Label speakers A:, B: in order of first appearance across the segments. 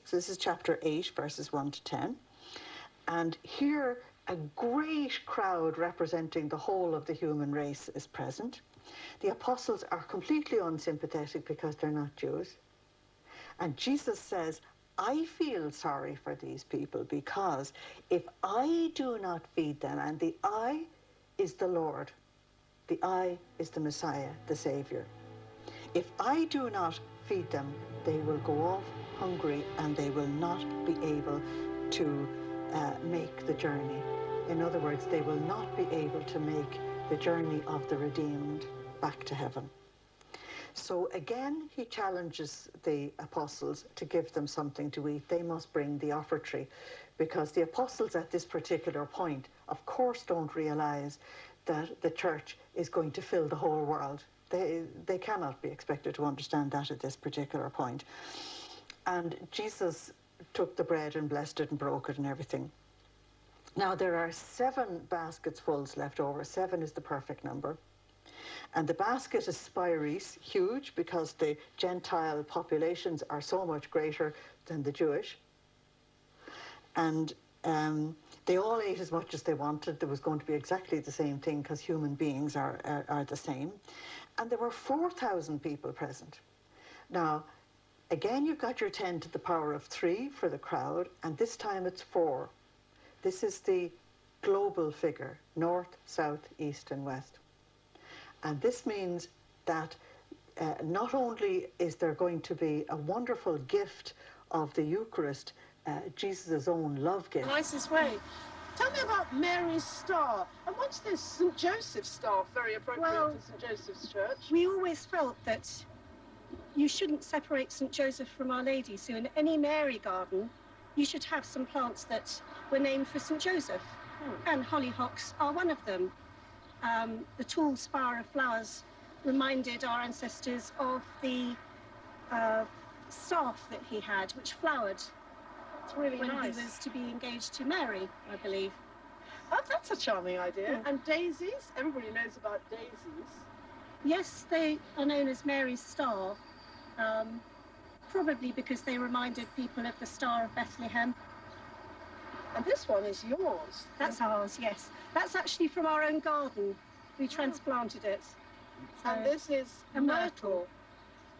A: So this is chapter 8, verses 1 to 10. And here, a great crowd representing the whole of the human race is present. The apostles are completely unsympathetic because they're not Jews. And Jesus says, I feel sorry for these people because if I do not feed them, and the I is the Lord, the I is the Messiah, the Savior. If I do not feed them, they will go off hungry and they will not be able to make the journey. In other words, they will not be able to make the journey of the redeemed back to heaven. So again, he challenges the apostles to give them something to eat. They must bring the offertory, because the apostles at this particular point, of course, don't realize that the church is going to fill the whole world. They cannot be expected to understand that at this particular point. And Jesus took the bread and blessed it and broke it and everything. Now, there are 7 baskets full left over. 7 is the perfect number. And the basket is spiries, huge, because the Gentile populations are so much greater than the Jewish. And they all ate as much as they wanted. There was going to be exactly the same thing because human beings are the same. And there were 4,000 people present. Now, again, you've got your 10 to the power of 3 for the crowd, and this time it's 4. This is the global figure, north, south, east, and west. And this means that not only is there going to be a wonderful gift of the Eucharist, Jesus' own love gift.
B: Nicest way. Tell me about Mary's star. And what's this St. Joseph's star, very appropriate for St. Joseph's Church?
C: We always felt that you shouldn't separate St. Joseph from Our Lady. So in any Mary garden, you should have some plants that were named for St. Joseph. And hollyhocks are one of them. The tall spire of flowers reminded our ancestors of the staff that he had, which flowered.
B: It's really
C: when
B: nice.
C: he was to be engaged to Mary, I believe.
B: Oh, that's a charming idea. And daisies? Everybody knows about daisies.
C: Yes, they are known as Mary's star, probably because they reminded people of the Star of Bethlehem.
B: And this one is yours.
C: That's ours, yes. That's actually from our own garden. We transplanted it. So,
B: and this is
C: a myrtle.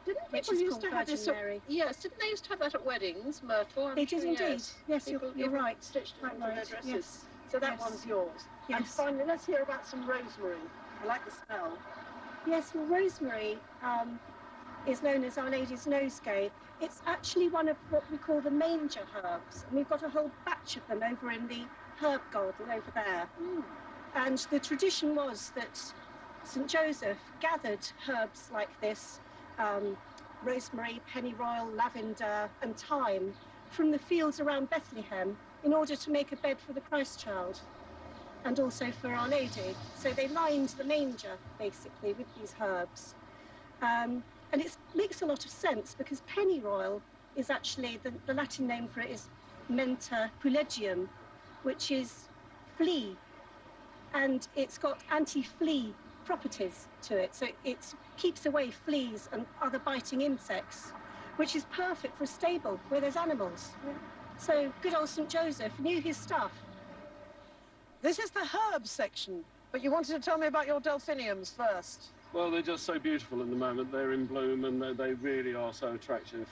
B: Didn't people used to have this? Yes, didn't they used to have that at weddings, myrtle?
C: They did indeed. Yes, you're right.
B: Stitched it into their dresses.
C: Yes.
B: So that one's yours.
C: Yes.
B: And finally, let's hear about some rosemary. I like the smell.
C: Yes, well, rosemary is known as Our Lady's nosegay. It's actually one of what we call the manger herbs, and we've got a whole batch of them over in the herb garden over there. And the tradition was that St. Joseph gathered herbs like this, rosemary, pennyroyal, lavender and thyme, from the fields around Bethlehem in order to make a bed for the Christ child and also for Our Lady. So they lined the manger basically with these herbs. And it makes a lot of sense because pennyroyal is actually, the Latin name for it is Mentha pulegium, which is flea. And it's got anti-flea properties to it. So it keeps away fleas and other biting insects, which is perfect for a stable where there's animals. So good old St. Joseph knew his stuff.
B: This is the herbs section, but you wanted to tell me about your delphiniums first.
D: Well, they're just so beautiful in the moment. They're in bloom and they really are so attractive.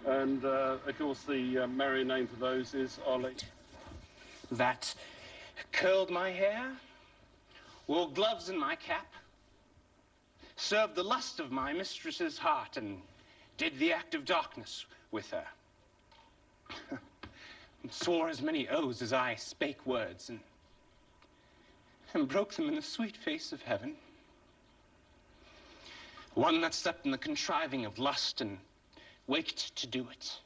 D: And of course, the Marian name for those is Our Lady.
E: That curled my hair, wore gloves in my cap, served the lust of my mistress's heart, and did the act of darkness with her. And swore as many oaths as I spake words, and broke them in the sweet face of heaven. One that slept in the contriving of lust and waked to do it.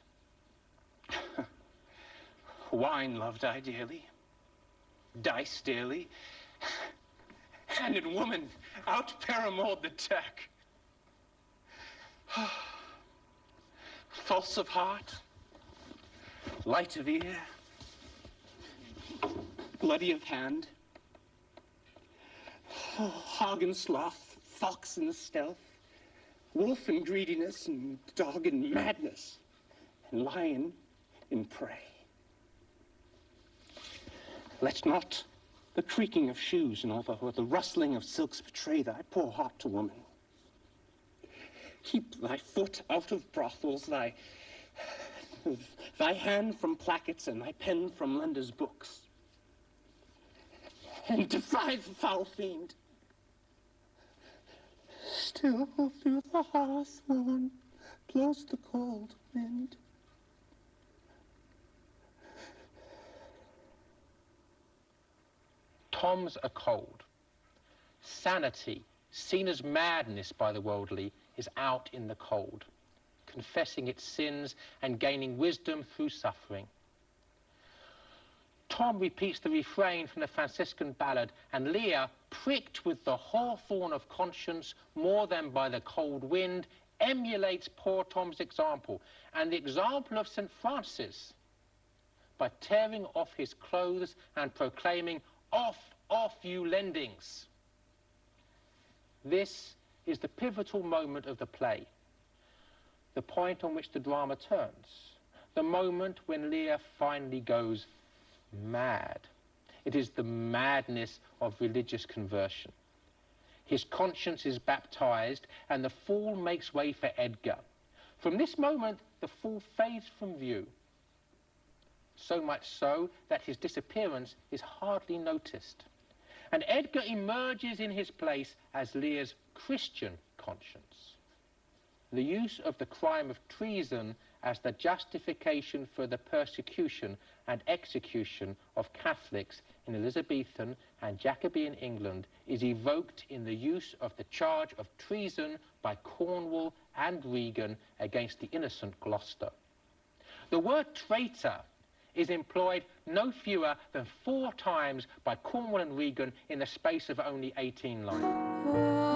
E: Wine loved I dearly, dice dearly, and in woman out-paramored the Turk. False of heart, light of ear, bloody of hand, hog and sloth, fox and stealth, wolf and greediness, and dog and madness, and lion in prey. Let not the creaking of shoes nor the rustling of silks betray thy poor heart to woman. Keep thy foot out of brothels, thy hand from plackets and thy pen from lenders' books. And defy the foul fiend. Still through the hawthorn blows the cold wind.
F: Tom's a cold. Sanity, seen as madness by the worldly, is out in the cold, confessing its sins and gaining wisdom through suffering. Tom repeats the refrain from the Franciscan ballad, and Lear, pricked with the hawthorn of conscience more than by the cold wind, emulates poor Tom's example and the example of St. Francis by tearing off his clothes and proclaiming, "Off, off, you lendings." This is the pivotal moment of the play, the point on which the drama turns, the moment when Lear finally goes mad. It is the madness of religious conversion. His conscience is baptized, and the fool makes way for Edgar. From this moment, the fool fades from view, so much so that his disappearance is hardly noticed. And Edgar emerges in his place as Lear's Christian conscience. The use of the crime of treason as the justification for the persecution and execution of Catholics in Elizabethan and Jacobean England is evoked in the use of the charge of treason by Cornwall and Regan against the innocent Gloucester. The word traitor is employed no fewer than 4 times by Cornwall and Regan in the space of only 18 lines.